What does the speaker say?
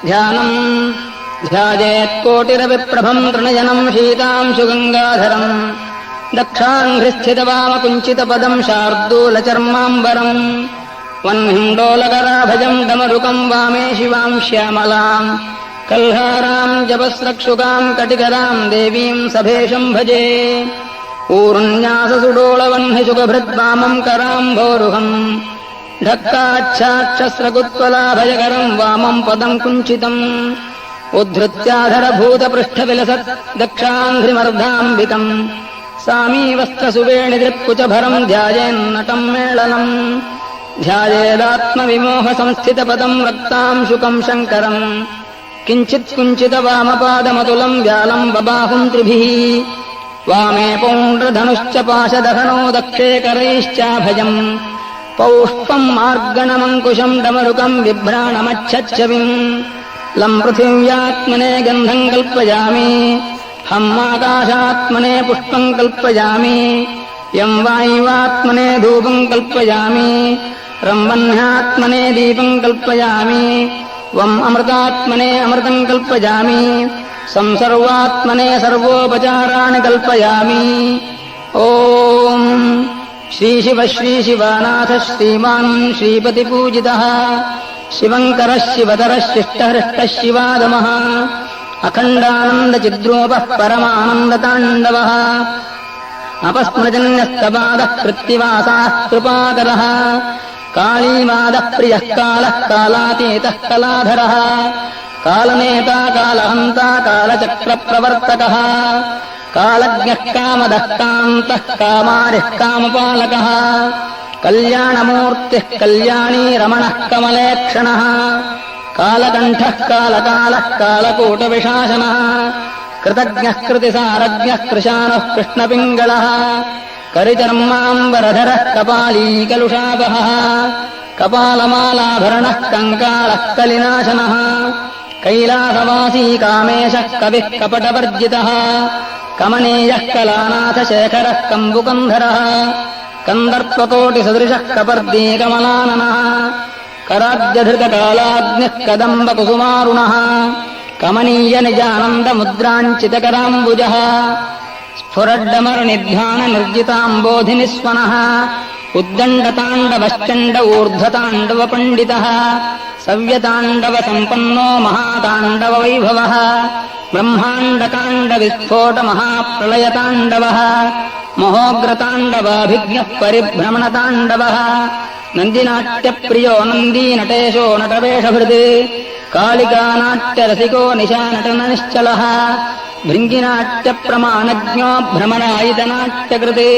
ध्यानम् ध्यायेत्कोटिरविप्रभम् तृणजनम् शीतांशुगङ्गाधरम् दक्षाङ्घ्रिस्थितवामकुञ्चितपदम् शार्दूलचर्माम्बरम् वह्निण्डोलकराभजम् डमरुकम् वामे शिवाम् श्यामलाम् कल्हाराम् जपस्रक्षुकाम् कटिकराम् देवीम् सभेशम् भजे ऊर्न्याससुडोलवह्निसुखभृद्वामम् कराम्भोरुहम् ढक्काच्छाक्षस्रकुत्वलाभयकरम् वामम् पदम् कुञ्चितम् उद्धृत्याधरभूतपृष्ठविलसत् दक्षाङ्घ्रिमर्धाम्बिकम् सामीवस्त्रसुवेणिदृक्कुचभरम् ध्यायेन्नटम् मेळनम् ध्यायेदात्मविमोहसंस्थितपदम् रक्तांशुकम् शङ्करम् किञ्चित् कुञ्चितवामपादमतुलम् व्यालम् बबाहुम् त्रिभिः वामे पौण्ड्रधनुश्च पाशदहनो दक्षे करैश्चाभजम् पौष्पम् मार्गणमङ्कुशम् डमरुकम् बिभ्राणमच्छच्छविम् लम् पृथिव्यात्मने गन्धम् कल्पयामि हम्माकाशात्मने पुष्पम् कल्पयामि यम् वायुवात्मने धूपम् कल्पयामि रम्बह्नात्मने दीपम् कल्पयामि वम् अमृतात्मने अमृतम् कल्पयामि संसर्वात्मने सर्वोपचाराणि कल्पयामि ॐ श्रीशिव श्रीशिवानाथ श्रीमान् श्रीपतिपूजितः शिवङ्करः शिवतरः शिष्टहृष्टः शिवागमः अखण्डानन्दचिद्रूपः परमानन्दताण्डवः अपस्मृजन्यस्तपादः कृत्तिवासाः कृपाकरः कालीवादः प्रियः कालः कालातीतः कलाधरः कालनेता कालहन्ता कालचक्रप्रवर्तकः कालज्ञः कामदः कान्तः कामारिः कामपालकः कल्याणमूर्तिः कल्याणी रमणः कमलेक्षणः कालकण्ठः कालकालः कालकूटविशासनः कृतज्ञः कृतिसारज्ञः कृशानः कृष्णपिङ्गलः करिचर्माम्बरधरः कपालीकलुषापहः कपालमालाभरणः कङ्कालः कलिनाशनः कैलासवासी कामेशः कविः कपटवर्जितः कमनीयः कलानाथशेखरः कम्बुकन्धरः कन्दर्पकोटिसदृशः कपर्दी कमलाननः कराद्यधृतकालाग्निः कदम्बकुसुमारुणः कमनीयनिजानन्दमुद्राञ्चितकराम्बुजः स्फुरड्डमरुनिध्याननिर्जिताम्बोधिनिस्वनः उद्दण्डताण्डवश्चण्ड ऊर्ध्वताण्डवपण्डितः सव्यताण्डवसम्पन्नो महाताण्डववैभवः ब्रह्माण्डकाण्डविस्फोटमहाप्रलयताण्डवः महोग्रताण्डवाभिज्ञः परिभ्रमणताण्डवः नन्दिनाट्यप्रियो नन्दीनटेशो नटवेषभृत् कालिकानाट्यरसिको निशानटननिश्चलः भृङ्गिनाट्यप्रमाणज्ञो भ्रमरायितनाट्यकृते